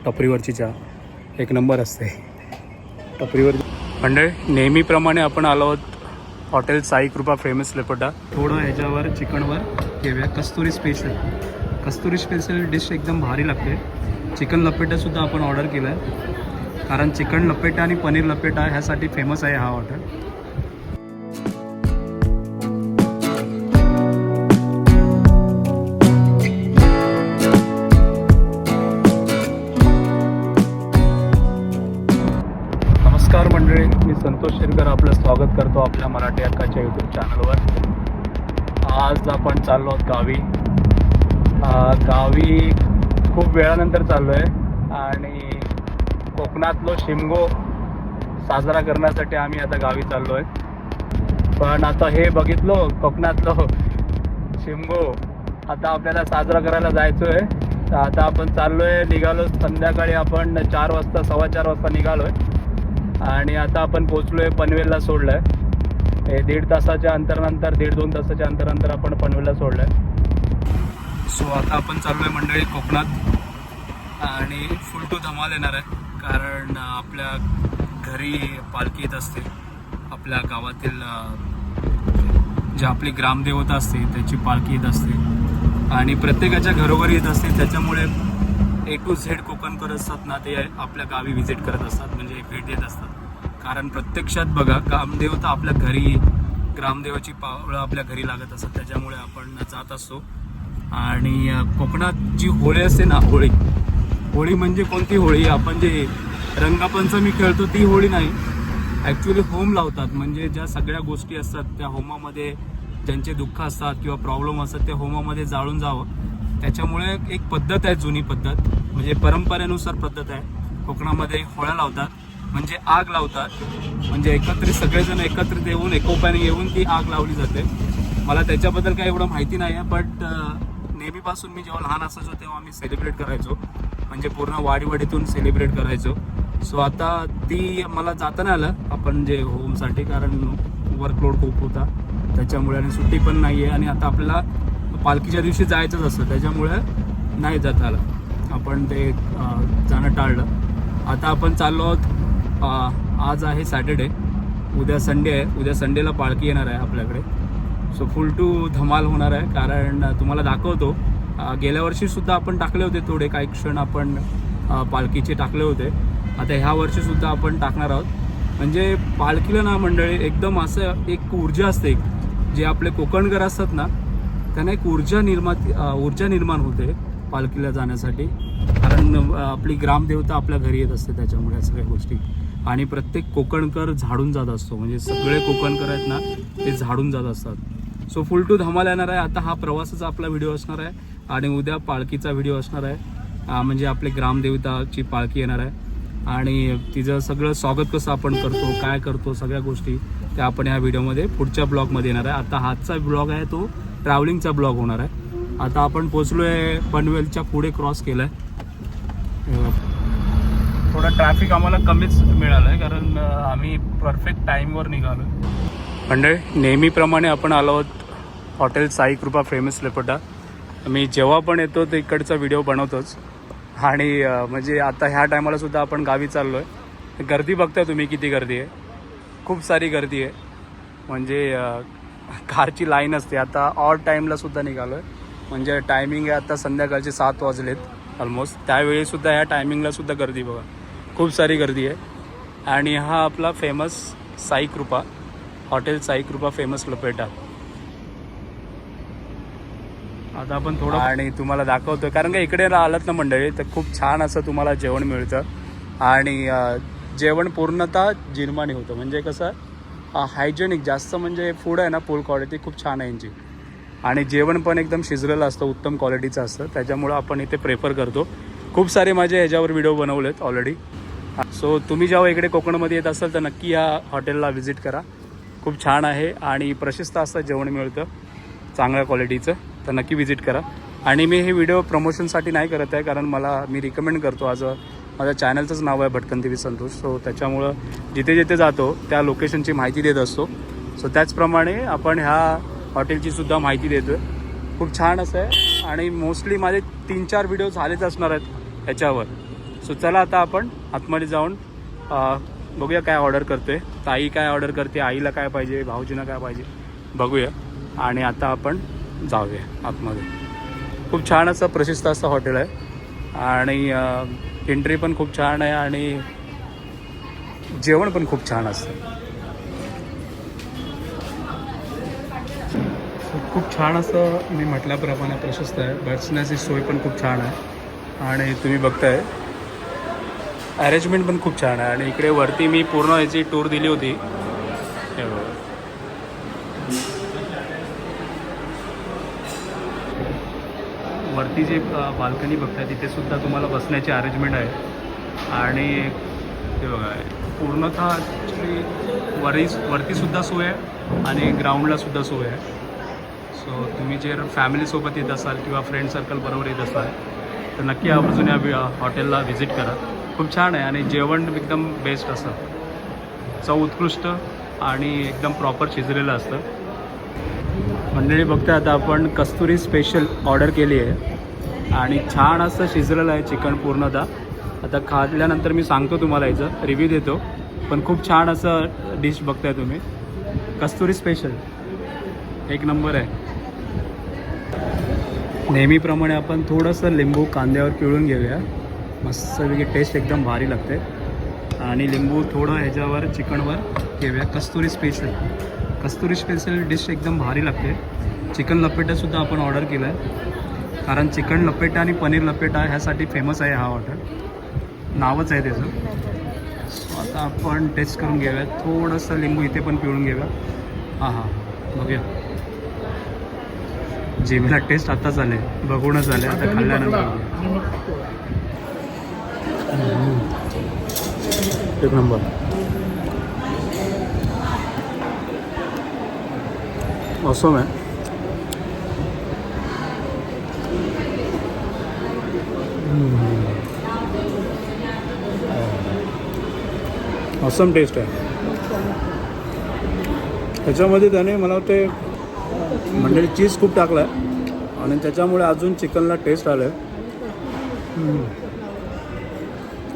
टपरीवरची चहा एक नंबर असते टपरीवर. म्हणजे नेहमीप्रमाणे आपण आलो आहोत हॉटेल साई कृपा फेमस लेपटा. थोडं ह्याच्यावर चिकनवर घेऊया कस्तुरी स्पेशल. कस्तुरी स्पेशल डिश एकदम भारी लागते. चिकन लपेटासुद्धा आपण ऑर्डर केला आहे, कारण चिकन लपेटा आणि पनीर लपेटा ह्यासाठी फेमस आहे हा हॉटेल. नमस्कार मंडळी, मी संतोष शिरकर आपलं स्वागत करतो आपल्या मराठी हक्काच्या यूट्यूब चॅनलवर. आज आपण चाललो आहोत गावी खूप वेळानंतर चाललो आहे आणि कोकणातलो शिमगो साजरा करण्यासाठी आम्ही आता गावी चाललो आहे. पण आता हे बघितलो कोकणातलो शिमगो आता आपल्याला साजरा करायला जायचं आहे. तर आता आपण चाललो आहे, निघालो संध्याकाळी आपण 4 वाजता 4:15 वाजता निघालो आहे आणि आता आपण पोचलो आहे पनवेलला सोडलं आहे. हे 1.5 तासाच्या अंतरानंतर 1.5-2 तासाच्या अंतरानंतर आपण पनवेलला सोडलं आहे. सो आता आपण चाललो आहे मंडळी कोकणात आणि फुल टू धमाल येणार आहे, कारण आपल्या घरी पालखी येत असते. आपल्या गावातील जी आपली ग्रामदेवता असते त्याची पालखी येत असते आणि प्रत्येकाच्या घरोघरी येत असते. त्याच्यामुळे A to Z कोकणकर असतात ना, ते आपल्या गावी व्हिजिट करत असतात, म्हणजे भेट देत असतात. कारण प्रत्यक्षात बघा, ग्रामदेवता आपल्या घरी, ग्रामदेवाची पावलं आपल्या घरी लागत असतात. त्याच्यामुळे आपण जात असतो. आणि कोकणात जी होळी असते ना, होळी म्हणजे कोणती होळी, आपण जे रंगपंचमी खेळतो ती होळी नाही. ॲक्च्युली होम लावतात, म्हणजे ज्या सगळ्या गोष्टी असतात त्या होमामध्ये, ज्यांचे दुःख असतात किंवा प्रॉब्लेम असतात त्या होमामध्ये जाळून जावं. त्याच्यामुळे एक पद्धत आहे, जुनी पद्धत, म्हणजे परंपरेनुसार पद्धत आहे. कोकणामध्ये होळ्या लावतात, म्हणजे आग लावतात, म्हणजे एकत्रित सगळेजण एकत्रित येऊन एकोप्याने येऊन ती आग लावली जाते. मला त्याच्याबद्दल काही एवढं माहिती नाही आहे, बट नेहमीपासून मी जेव्हा लहान असायचो तेव्हा आम्ही सेलिब्रेट करायचो, म्हणजे पूर्ण वाडीवाडीतून सेलिब्रेट करायचो. सो आता ती मला जाता नाही आलं आपण जे होमसाठी, कारण वर्कलोड खूप होता त्याच्यामुळे आणि सुट्टी पण नाही आहे. आणि आता आपल्याला पालखीच्या दिवशी जायचंच असतं, त्याच्यामुळे नाही जाता आलं, आपण ते जाणं टाळलं. आता आपण चाललो आहोत, आज आहे सॅटर्डे, उद्या संडे आहे. उद्या संडेला पालखी येणार आहे आपल्याकडे. सो फुल टू धमाल होणार आहे, कारण तुम्हाला दाखवतो. गेल्या वर्षीसुद्धा आपण टाकले होते थोडे काही क्षण, आपण पालखीचे टाकले होते. आता ह्या वर्षीसुद्धा आपण टाकणार आहोत. म्हणजे पालखीला ना मंडळी एकदम असं एक ऊर्जा असते, जे आपले कोकणकर असतात ना त्यांना एक ऊर्जा निर्माण होते पालखीला जाण्यासाठी, कारण आपली ग्रामदेवता आपल्या घरी येत असते. त्याच्यामुळे सगळ्या गोष्टी, आणि प्रत्येक कोकणकर झाडून जात असतो, म्हणजे सगळे कोकणकर आहेत ना ते झाडून जात असतात. सो फुल टू धमाल येणार आहे. आता हा प्रवासाचा आपला व्हिडिओ असणार आहे आणि उद्या पालखीचा व्हिडिओ असणार आहे. म्हणजे आपले ग्रामदेवताची पालखी येणार आहे आणि तिचं सगळं स्वागत कसं आपण करतो, काय करतो, सगळ्या गोष्टी त्या आपण ह्या व्हिडिओमध्ये पुढच्या ब्लॉगमध्ये येणार आहे. आता हाचा ब्लॉग आहे तो ट्रॅव्हलिंगचा ब्लॉग होणार आहे. आता आपण पोचलो आहे पनवेलच्या पुढे, क्रॉस केलं आहे. थोडं ट्रॅफिक आम्हाला कमीच मिळालं आहे, कारण आम्ही परफेक्ट टाईमवर निघालो. म्हणजे नेहमीप्रमाणे आपण आलो आहोत हॉटेल साई कृपा फेमस लेपटा. मी जेव्हा पण येतो ते इकडचा व्हिडिओ बनवतोच. आणि म्हणजे आता ह्या टायमाला सुद्धा आपण गावी चाललो आहे. गर्दी बघता तुम्ही किती गर्दी आहे, खूप सारी गर्दी आहे. म्हणजे कारची लाईन असते. आता ऑड टाईमला सुद्धा निघालो आहे, म्हणजे टायमिंग आहे आता संध्याकाळचे 7 वाजलेत ऑलमोस्ट. त्यावेळीसुद्धा ह्या टायमिंगला सुद्धा गर्दी बघा, खूप सारी गर्दी आहे. आणि हा आपला फेमस साई कृपा हॉटेल, साई कृपा फेमस लपेटा. आता आपण थोडं आणि तुम्हाला दाखवतो, कारण का इकडे आलात ना मंडळी तर खूप छान असं तुम्हाला जेवण मिळतं. आणि जेवण पूर्णतः जिरमानी होतं, म्हणजे कसं हायजेनिक जास्त, म्हणजे फूड आहे ना फूड क्वालिटी खूप छान आहे यांची. आणि जेवण पण एकदम शिजलेलं असतं, उत्तम क्वालिटीचं असतं. त्याच्यामुळं आपण इथे प्रेफर करतो. खूप सारे माझे ह्याच्यावर व्हिडिओ बनवलेत ऑलरेडी. सो तुम्ही जेव्हा इकडे कोकणामध्ये येत असाल तर नक्की या हॉटेलला व्हिजिट करा. खूप छान आहे आणि प्रशस्त असं जेवण मिळतं चांगल्या क्वालिटीचं, तर नक्की व्हिजिट करा. आणि मी हे व्हिडिओ प्रमोशनसाठी नाही करत आहे, कारण मी रिकमेंड करतो. आज माझ्या चॅनलचंच नाव आहे भटकंती विथ संतोष. सो त्याच्यामुळं जिथे जिथे जातो त्या लोकेशनची माहिती देत असतो. सो त्याचप्रमाणे आपण ह्या हॉटेलची सुद्धा माहिती देतो आहे. खूप छान असं आहे आणि मोस्टली माझे 3-4 व्हिडिओ झालेच असणार आहेत ह्याच्यावर. सो चला आता आपण आतमध्ये जाऊन बघूया काय ऑर्डर करते, ताई काय ऑर्डर करते, आईला काय पाहिजे, भाऊजींना काय पाहिजे बघूया. आणि आता आपण जाऊया आतमध्ये. खूप छान असं प्रशस्त असं हॉटेल आहे आणि एंट्री पण खूप छान आहे आणि जेवण पण खूप छान असतं. खूप छान असं मी म्हटल्याप्रमाणे प्रशस्त आहे. बसण्याची सोय पण खूप छान आहे आणि तुम्ही बघताय अरेंजमेंट पण खूप छान आहे. आणि इकडे वरती मी पूर्ण याची टूर दिली होती. हे बघा, वरती जे बाल्कनी बघताय तिथे सुद्धा तुम्हाला बसण्याची अरेंजमेंट आहे. आणि हे बघा पूर्णतः ॲक्च्युली वरतीसुद्धा सोय आहे आणि ग्राउंडला सुद्धा सोय आहे. सो तुम्ही जर फॅमिलीसोबत येत असाल किंवा फ्रेंड सर्कल बरोबर येत असाल तर नक्की आवर्जून या हॉटेलला व्हिजिट करा. खूप छान आहे आणि जेवण एकदम बेस्ट असं, चव उत्कृष्ट आणि एकदम प्रॉपर शिजलेलं असतं. मंडळी बघता आता आपण कस्तुरी स्पेशल ऑर्डर केली आहे आणि छान असं शिजलेलं आहे चिकन पूर्णतः. आता खाल्ल्यानंतर मी सांगतो तुम्हाला याचं रिव्ह्यू देतो, पण खूप छान असं डिश बघताय तुम्ही. कस्तुरी स्पेशल एक नंबर आहे. नेहमीप्रमाणे आपण थोडंसं लिंबू कांद्यावर पिळून घेऊया, मस्तपैकी टेस्ट एकदम भारी लागते. आणि लिंबू थोडं ह्याच्यावर चिकनवर घेऊया. कस्तुरी स्पेशल डिश एकदम भारी लागते. चिकन लपेटासुद्धा आपण ऑर्डर केलं आहे कारण चिकन लपेटा आणि पनीर लपेटा ह्यासाठी फेमस आहे हा हॉटेल, नावच आहे त्याचं. सो आता आपण टेस्ट करून घेऊया. थोडंसं लिंबू इथे पण पिळून घेऊया. हां बघूया. जेमीला टेस्ट आताच आले, बघूनच आले, आता खाल्ल्यानंतर एक नंबर. ऑसम आहे. ऑसम टेस्ट आहे. त्याच्यामध्ये त्याने मला वाटते म्हणजे चीज खूप टाकलं आहे आणि त्याच्यामुळे अजून चिकनला टेस्ट आलं आहे.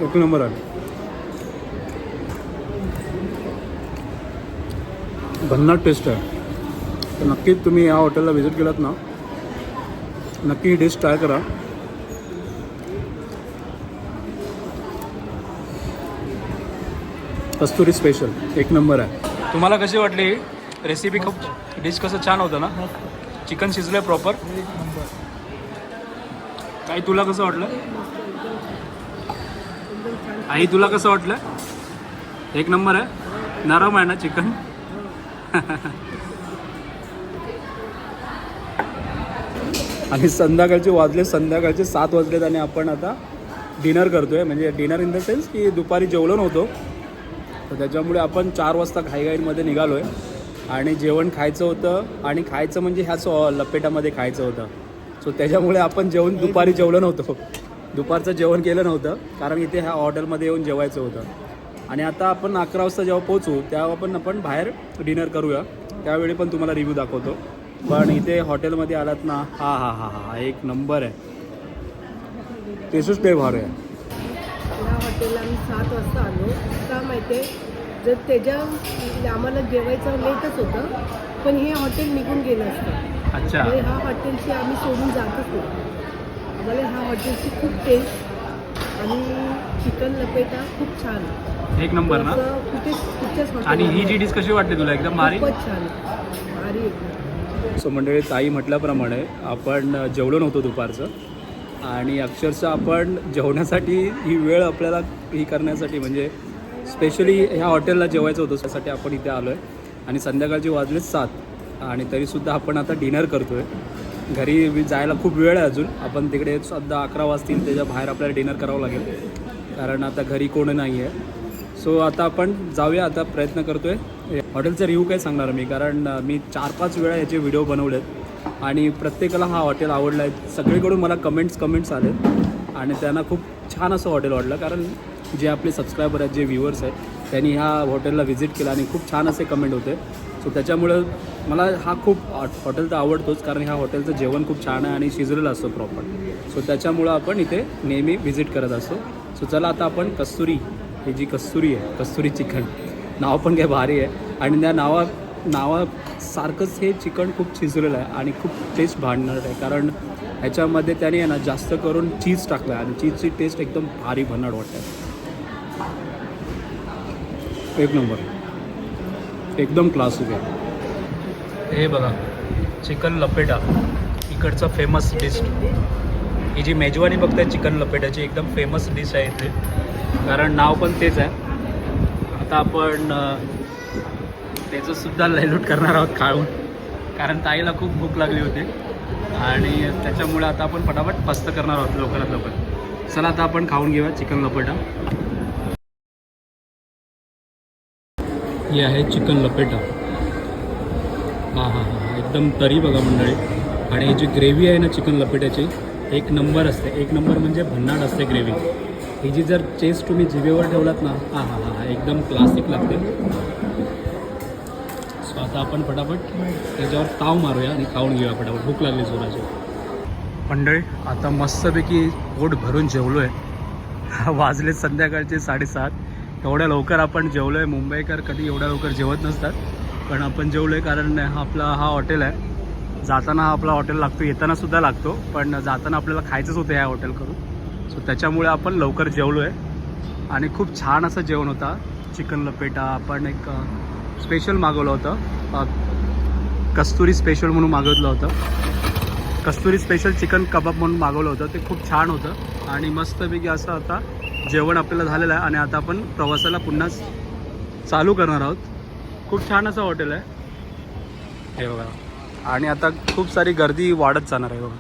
एक नंबर आहे. भन्नाट टेस्ट आहे. तर नक्कीच तुम्ही या हॉटेलला व्हिजिट केलात ना, नक्की ही डिश ट्राय करा. कस्तुरी स्पेशल एक नंबर आहे. तुम्हाला कशी वाटली रेसिपी? खूप डिश कसं छान होतं ना, चिकन शिजलं प्रॉपर. काही तुला कसं वाटलं? आई तुला कसं वाटलं? एक नंबर आहे. नरम आहे ना चिकन. आणि संध्याकाळचे 7 वाजलेत आणि आपण आता डिनर करतोय. म्हणजे डिनर इन द सेन्स की दुपारी जेवलो नव्हतो, तर त्याच्यामुळे आपण 4 वाजता घाईघाईमध्ये निघालो आहे आणि जेवण खायचं होतं. आणि खायचं म्हणजे ह्याच लपेटामध्ये खायचं होतं. सो त्याच्यामुळे आपण दुपारी जेवलो नव्हतो, दुपारचं जेवण केलं नव्हतं कारण इथे ह्या हॉटेलमध्ये येऊन जेवायचं होतं. आणि आता आपण 11 वाजता जेव्हा पोहोचू तेव्हा आपण बाहेर डिनर करूया, त्यावेळी पण तुम्हाला रिव्ह्यू दाखवतो. पण इथे हॉटेलमध्ये आलात ना, हा एक नंबर आहे. टेस्टच ते भारी आहे. या हॉटेलला आम्ही 7 वाजता आलो. का माहिती आहे, जर त्याच्या आम्हाला जेवायचं लेटच होतं, पण हे हॉटेल निघून गेलं असतं. अच्छा. म्हणजे ह्या हॉटेलची आम्ही सोडून जातच नाही. आम्हाला ह्या हॉटेलची खूप टेस्ट आणि चिकन लपेटा खूप छान आहे. एक नंबर ना. कुठेच आणि ही जी डिश कशी वाटते तुला? एकदम भारी. खूपच छान आहे, भारी एकदम. सो मंडळी, ताई म्हटल्याप्रमाणे आपण जेवलो नव्हतो दुपारचं आणि अक्षरशः आपण जेवण्यासाठी ही वेळ आपल्याला ही करण्यासाठी म्हणजे स्पेशली ह्या हॉटेलला जेवायचं होतं, त्यासाठी आपण इथे आलो आहे. आणि संध्याकाळचे वाजले 7 आणि तरीसुद्धा आपण आता डिनर करतो आहे. घरी जायला खूप वेळ आहे अजून. आपण तिकडे सुद्धा 11 वाजतील, त्याच्या बाहेर आपल्याला डिनर करावं लागेल कारण आता घरी कोण नाही आहे. सो आता आपण जाऊया. आता प्रयत्न करतो आहे. हॉटेलचा रिव्ह्यू काय सांगणार मी, कारण मी 4-5 वेळा याचे व्हिडिओ बनवलेत आणि प्रत्येकाला हा हॉटेल आवडला आहे. सगळीकडून मला कमेंट्स आलेत आणि त्यांना खूप छान असं हॉटेल वाटलं. कारण जे आपले सबस्क्रायबर आहेत, जे व्ह्युअर्स आहेत, त्यांनी ह्या हॉटेलला व्हिजिट केला आणि खूप छान असे कमेंट होते. सो त्याच्यामुळं मला हा खूप हॉटेल तर आवडतोच, कारण ह्या हॉटेलचं जेवण खूप छान आहे आणि शिजलेलं असतं प्रॉपर. सो त्याच्यामुळं आपण इथे नेहमी व्हिजिट करत असतो. सो चला आता आपण कस्तुरी, ही जी कस्तुरी आहे, कस्तुरी चिकन, नाव पण काय भारी आहे आणि त्या नावासारखंच हे चिकन खूप शिजलेलं आहे आणि खूप टेस्ट भांडणार आहे, कारण ह्याच्यामध्ये त्याने आहे ना जास्त करून चीज टाकलं आहे आणि चीजची टेस्ट एकदम भारी भन्नाट वाटते. एक नंबर, एकदम क्लासिक आहे. हे बघा चिकन लपेटा, इकडचं फेमस डिश. ही जी मेजवानी बघताय चिकन लपेटाची, एकदम फेमस डिश आहे इथे, कारण नाव पण तेच आहे. आता आपण त्याचंसुद्धा लयलूट करणार आहोत खाऊन, कारण ताईला खूप भूक लागली होती आणि त्याच्यामुळे आता आपण फटाफट पस्त करणार आहोत लवकरात लवकर. चला आता आपण खाऊन घेऊया चिकन लपेटा. हे आहे चिकन लपेटा. हां हां हां, एकदम तरी बघा मंडळी. आणि ही जी ग्रेव्ही आहे ना चिकन लपेट्याची, एक नंबर असते. एक नंबर म्हणजे भन्नाट असते ग्रेव्ही. ही जी जर टेस्ट तुम्ही जिभेवर ठेवलात ना, हां हां हां, एकदम क्लासिक लागते. सो आता आपण फटाफट त्याच्यावर ताव मारूया आणि खाऊन घेऊया फटाफट, भूक लागली जोराची. मंडळी आता मस्तपैकी पोट भरून जेवलो आहे. वाजले संध्याकाळचे 7:30. एवढ्या लवकर आपण जेवलो आहे. मुंबईकर कधी एवढ्या लवकर जेवत नसतात, पण आपण जेवलो आहे कारण हा हॉटेल आहे. जाताना हा आपला हॉटेल लागतो, येतानासुद्धा लागतो, पण जाताना आपल्याला खायचंच होतं ह्या हॉटेल करून. सो त्याच्यामुळे आपण लवकर जेवलो आहे आणि खूप छान असं जेवण होता. चिकन लपेटा आपण एक स्पेशल मागवलं होतं, कस्तुरी स्पेशल म्हणून मागवलं होतं. कस्तुरी स्पेशल चिकन कबाब म्हणून मागवलं होतं. ते खूप छान होतं आणि मस्तपैकी असं आता जेवण आपल्याला झालेलं आहे आणि आता आपण प्रवासाला पुन्हा चालू करणार आहोत. खूप छान असं हॉटेल आहे हे बघा. आणि आता खूप सारी गर्दी वाढत जाणार आहे बघा.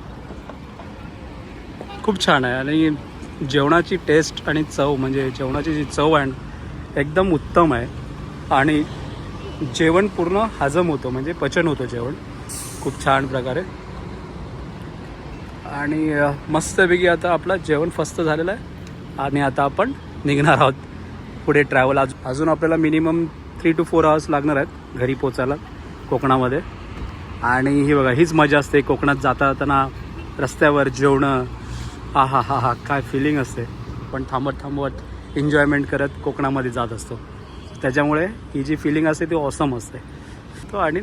खूप छान आहे आणि जेवणाची टेस्ट आणि चव, म्हणजे जेवणाची जी चव आहे एकदम उत्तम आहे आणि जेवण पूर्ण हजम होतं, म्हणजे पचन होतं जेवण खूप छान प्रकारे. आणि मस्तपैकी आता आपलं जेवण फस्त झालेलं आहे आणि आता आपण निघणार आहोत पुढे ट्रॅव्हल. अजून आपल्याला मिनिमम 3 to 4 hours लागणार आहेत घरी पोचायला कोकणामध्ये. आणि ही बघा, हीच मजा असते कोकणात जाता जाताना रस्त्यावर जेवणं. हा हा हा हा, काय फिलिंग असते. पण थांबत एन्जॉयमेंट करत कोकणामध्ये जात असतो, त्याच्यामुळे ही जी फिलिंग असते ती ऑसम असते. तो आणि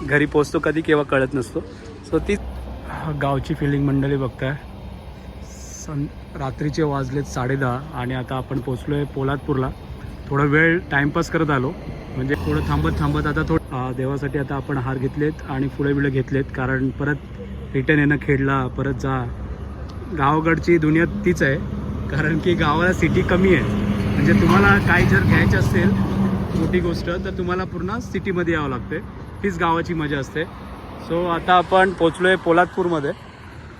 घरी पोचतो कधी केव्हा कळत नसतो. सो ती गावची फिलिंग मंडळी बघताय. रात्रीचे वाजलेत 10:30 आणि आता आपण पोचलो आहे पोलादपूरला. थोडा वेळ टाईमपास करत आलो, म्हणजे थोडं थांबत आता थोडं देवासाठी आता आपण हार घेतलेत आणि फुलं घेतलेत, कारण परत रिटर्न येणं खेडला परत जा. गावाकडची दुनिया तीच आहे, कारण की गावाला सिटी कमी आहे. म्हणजे तुम्हाला काही जर घ्यायचं असेल मोठी गोष्ट तर तुम्हाला पूर्ण सिटीमध्ये यावं लागते. हीच गावाची मजा असते. सो आता आपण पोचलो आहे पोलादपूरमध्ये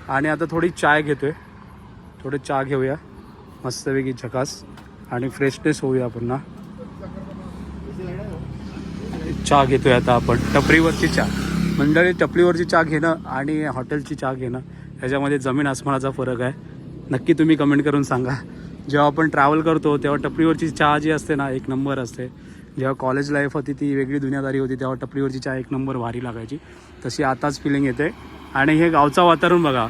आणि आता थोडी चाय घेतो आहे. थोडं चहा घेऊया मस्तपैकी झकास आणि फ्रेशनेस होऊया पुन्हा. चहा घेतोय आता आपण, टपरीवरची चहा. मंडळी टपरीवरची चहा घेणं आणि हॉटेलची चहा घेणं ह्याच्यामध्ये जमीन आसमानाचा फरक आहे. नक्की तुम्ही कमेंट करून सांगा. जेव्हा आपण ट्रॅव्हल करतो तेव्हा टपरीवरची चहा जी असते ना, एक नंबर असते. जेव्हा कॉलेज लाईफ होती ती वेगळी दुनियादारी होती, तेव्हा टपरीवरची चहा एक नंबर भारी लागायची. तशी आताच फिलिंग येते. आणि हे गावचं वातावरण बघा,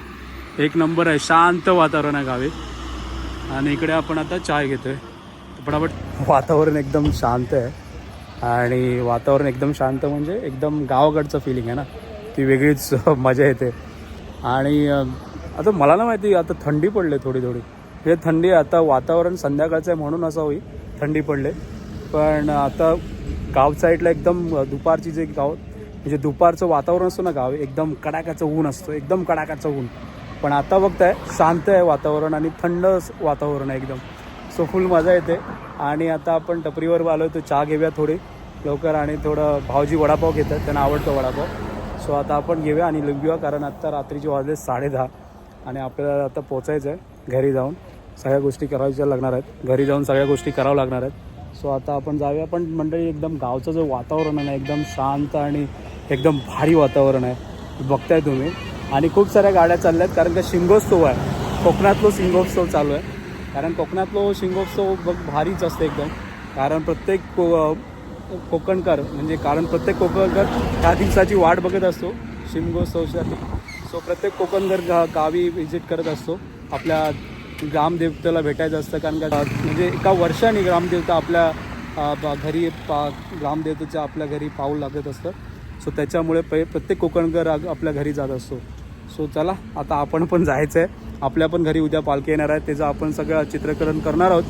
एक नंबर आहे. शांत वातावरण आहे गावी. आणि इकडे आपण आता चाय घेतोय पटापट. वातावरण एकदम शांत आहे आणि वातावरण एकदम शांत म्हणजे एकदम गावाकडचं फिलिंग आहे ना, ती वेगळीच मजा येते. आणि आता मला ना माहिती, आता थंडी पडले थोडी. हे थंडी आता वातावरण संध्याकाळचं आहे म्हणून असं होईल थंडी पडले. पण आता गाव साईडला एकदम दुपारची जे म्हणजे दुपारचं वातावरण असतं ना गाव, एकदम कडाक्याचं ऊन असतं, एकदम कडाक्याचं ऊन. पण आता बघताय शांत आहे वातावरण आणि थंड वातावरण आहे एकदम. सो फुल मजा येते. आणि आता आपण टपरीवर आलो तर चहा घेऊया थोडी लवकर आणि थोडं भाऊजी वडापाव घेतात, त्यांना आवडतो वडापाव. सो आता आपण घेऊया आणि लिंबूया, कारण आत्ता रात्रीचे वाजले 10:30 आणि आपल्याला आता पोचायचं आहे घरी जाऊन. सगळ्या गोष्टी करायच्या लागणार आहेत, घरी जाऊन सगळ्या गोष्टी करावं लागणार आहेत. सो आता आपण जाऊया. पण मंडळी एकदम गावचं जो वातावरण आहे ना, एकदम शांत आणि एकदम भारी वातावरण आहे, बघताय तुम्ही. आणि खूप साऱ्या गाड्या चालल्या आहेत, कारण का शिमगोत्सव आहे, कोकणातलो शिमगोत्सव चालू आहे. कारण कोकणातलो शिमगोत्सव भारीच असते एकदम, कारण प्रत्येक कोकणकर म्हणजे कारण प्रत्येक कोकणकर ह्या दिवसाची वाट बघत असतो शिमगोत्सवासाठी. सो प्रत्येक कोकणकर गावी व्हिजिट करत असतो. आपल्या ग्रामदेवतेला भेटायचं असतं कारण का म्हणजे एका वर्षाने ग्रामदेवता आपल्या घरी ग्रामदेवतेच्या आपल्या घरी पाऊल लागत असतं. सो त्याच्यामुळे प्रत्येक कोकणकर आपल्या घरी जात असतो. सो चला आता आपण पण जायचं आहे. आपल्या पण घरी उद्या पालखी येणार आहे, त्याचं आपण सगळं चित्रकरण करणार आहोत.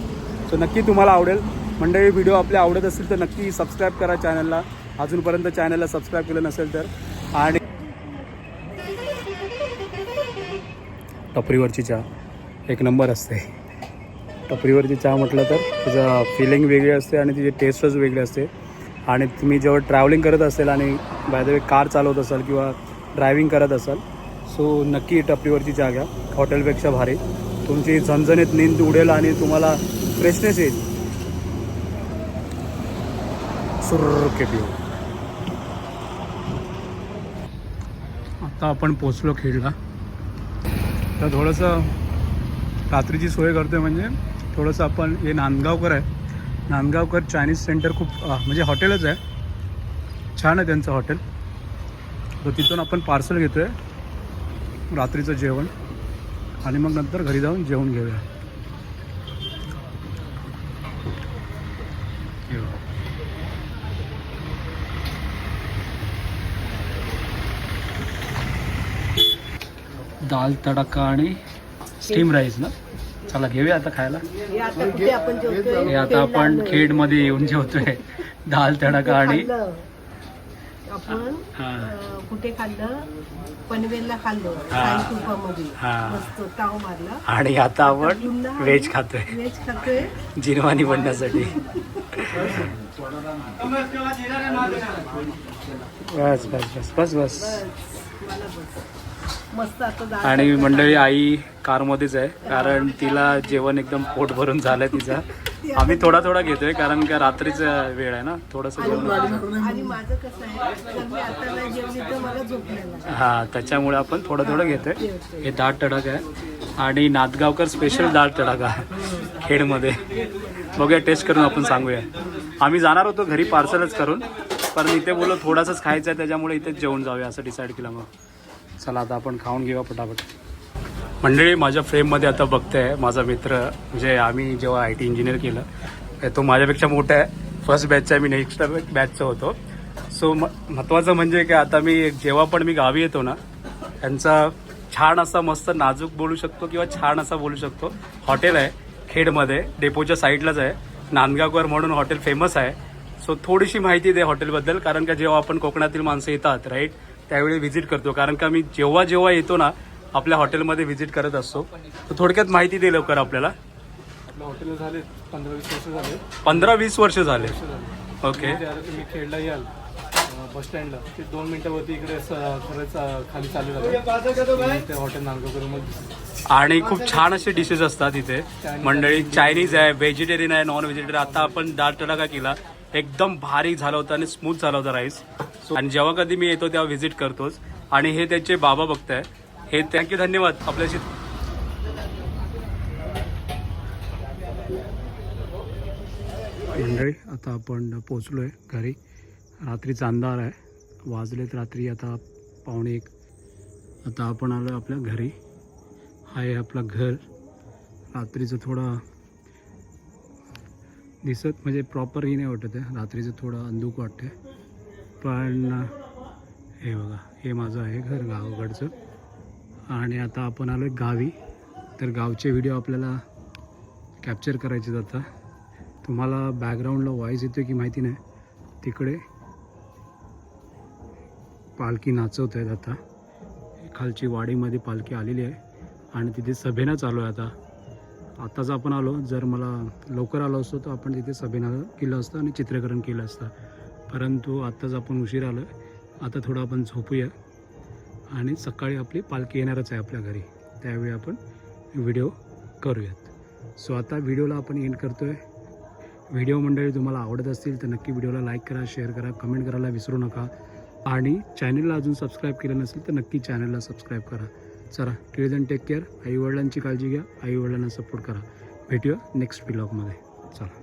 सो नक्की तुम्हाला आवडेल. मंडळी व्हिडिओ आपले आवडत असतील तर नक्की सबस्क्राईब करा चॅनलला, अजूनपर्यंत चॅनलला सबस्क्राईब केलं नसेल तर. आणि टपरीवरची चहा एक नंबर असते. टपरीवरची चहा म्हटलं तर त्याचं फिलिंग वेगळी असते आणि तिची टेस्टच वेगळी असते. आणि तुम्ही जेव्हा ट्रॅव्हलिंग करत असेल आणि बाय द वे कार चालवत असाल किंवा ड्रायव्हिंग करत असाल सो नक्की टपरीवरची चहा घ्या. हॉटेलपेक्षा भारी. तुमची झणझणीत नींद उडेल आणि तुम्हाला फ्रेशनेस येईल. सुर्र पिऊ. आता आपण पोचलो खेडला. तर थोडंसं रात्रीची सोय करतो आहे म्हणजे थोडंसं आपण हे नांदगावकर आहे. नांदगावकर चायनीज सेंटर खूप म्हणजे हॉटेलच आहे, छान आहे त्यांचं हॉटेल. तर तिथून आपण पार्सल घेतो आहे रात्रीचं जेवण आणि मग नंतर घरी जाऊन जेवण घेऊया. दाल तडका आणि स्टीम राईस ना. चला घेऊया आता खायला. हे आता कुठे आपण जेवतोय? हे आता आपण खेडमध्ये येऊन जेवतोय. दाल तडका आणि आपण हां कुठे खाल्लं? पनवेलला खाल्लं हा. साई तुपामध्ये हा. मस्त ताव मारला. आणि आता आपण व्हेज खातोय व्हेज खातोय. जिरवानी बनण्यासाठी. बस बस बस बस बस. मला बस मस्त आता दाल आणि तडका मंडळी आई कारमध्येच आहे कारण तिला जेवण एकदम पोट भरून झालंय तिचं. आम्ही थोडा थोडा घेतोय कारण का रात्रीचा वेळ आहे ना, थोडंसं जेवण. आणि माझं कसं आहे जर मी आता नाही जेवली तर मला झोप नाही लागत. हां त्याच्यामुळे आपण थोडं थोडं घेतोय. हे दाल तडका आहे आणि नांदगावकर स्पेशल दाल तडका खेडमध्ये. बघूया टेस्ट करून आपण सांगूया. आम्ही जाणार होतो घरी पार्सलच करून पण इथे बोललो थोडासाच खायचं आहे त्याच्यामुळे इथेच जेवण जाऊया असं डिसाईड केलं. मग चला आता आपण खाऊन घेऊया पटापट. मंडळी माझ्या फ्रेममध्ये आता बघताय माझा मित्र म्हणजे आम्ही जेव्हा IT इंजिनियर केलं तो माझ्यापेक्षा मोठा आहे. फर्स्ट बॅचचा आहे, मी नेक्स्ट बॅचचा होतो. सो महत्त्वाचं म्हणजे की आता जेव्हा पण मी गावी येतो ना त्यांचा छान असा मस्त नाजूक बोलू शकतो किंवा छान असा बोलू शकतो. हॉटेल आहे खेडमध्ये, डेपोच्या साईडलाच आहे. नांदगावकर म्हणून हॉटेल फेमस आहे. सो थोडीशी माहिती दे हॉटेलबद्दल कारण का जेव्हा आपण कोकणातील माणसं येतात राईट त्यावेळी व्हिजिट करतो. कारण का मी जेव्हा जेव्हा येतो ना आपल्या हॉटेलमध्ये व्हिजिट करत असतो. तर थोडक्यात माहिती दे लवकर आपल्याला. आपल्या हॉटेल झाले 15-20 वर्ष झाले. 15-20 वर्ष झाले. ओके. तुम्ही खेडला याल बस स्टँडला ते 2 मिनिटावरती इकडे खरंच खाली चालू झालं ते हॉटेल नांदगावकर मध्ये. आणि खूप छान असे डिशेस असतात इथे मंडळी. चायनीज आहे, व्हेजिटेरियन आहे, नॉन व्हेजिटेरियन. आता आपण दाल तडका केला, एकदम भारी झाला होता आणि स्मूथ झाला होता राईस. आणि जेव्हा कधी मी येतो तेव्हा व्हिजिट करतोच. आणि हे त्याचे बाबा बघताय हे थँक्यू धन्यवाद आपल्याशी. मंडळी आता आपण पोचलोय घरी. रात्रीचा अंधार आहे, वाजलेत रात्री आता 1:45. आता आपण आलो आपल्या घरी. हा आहे आपलं घर. रात्रीचं थोडं दिसत म्हणजे प्रॉपरही नाही वाटत आहे, रात्रीचं थोडं अंधुक वाटते. पण हे बघा हे माझं आहे घर गावाकडचं. आणि आता आपण आलो गावी. तर गावचे व्हिडिओ आपल्याला कॅप्चर करायचे आता. तुम्हाला बॅकग्राऊंडला व्हॉईस येतो की माहिती नाही. तिकडे पालखी नाचवत आहेत आता. खालची वाडीमध्ये पालखी आलेली आहे आणि तिथे सभेनं चालू आहे आता. आत्ताच आपण आलो. जर मला लवकर आलो असतो तर आपण तिथे सभेनं केलं असतं आणि चित्रीकरण केलं असतं. परंतु आत्ताच आपण उशीर आलो. आता थोडं आपण झोपूया आणि सकाळी आपली पालखी येणारच आहे आपल्या घरी, त्यावेळी आपण व्हिडिओ करूयात. सो आता व्हिडिओला आपण एंड करतो आहे. व्हिडिओ मंडळी तुम्हाला आवडत असतील तर नक्की व्हिडिओला लाईक करा, शेअर करा, कमेंट करायला विसरू नका. आणि चॅनलला अजून सबस्क्राईब केलं नसेल तर नक्की चॅनलला सबस्क्राईब करा. चला टिल देन टेक केअर. आईवडिलांची काळजी घ्या, आईवडिलांना सपोर्ट करा. भेटूया नेक्स्ट व्लॉगमध्ये. चला.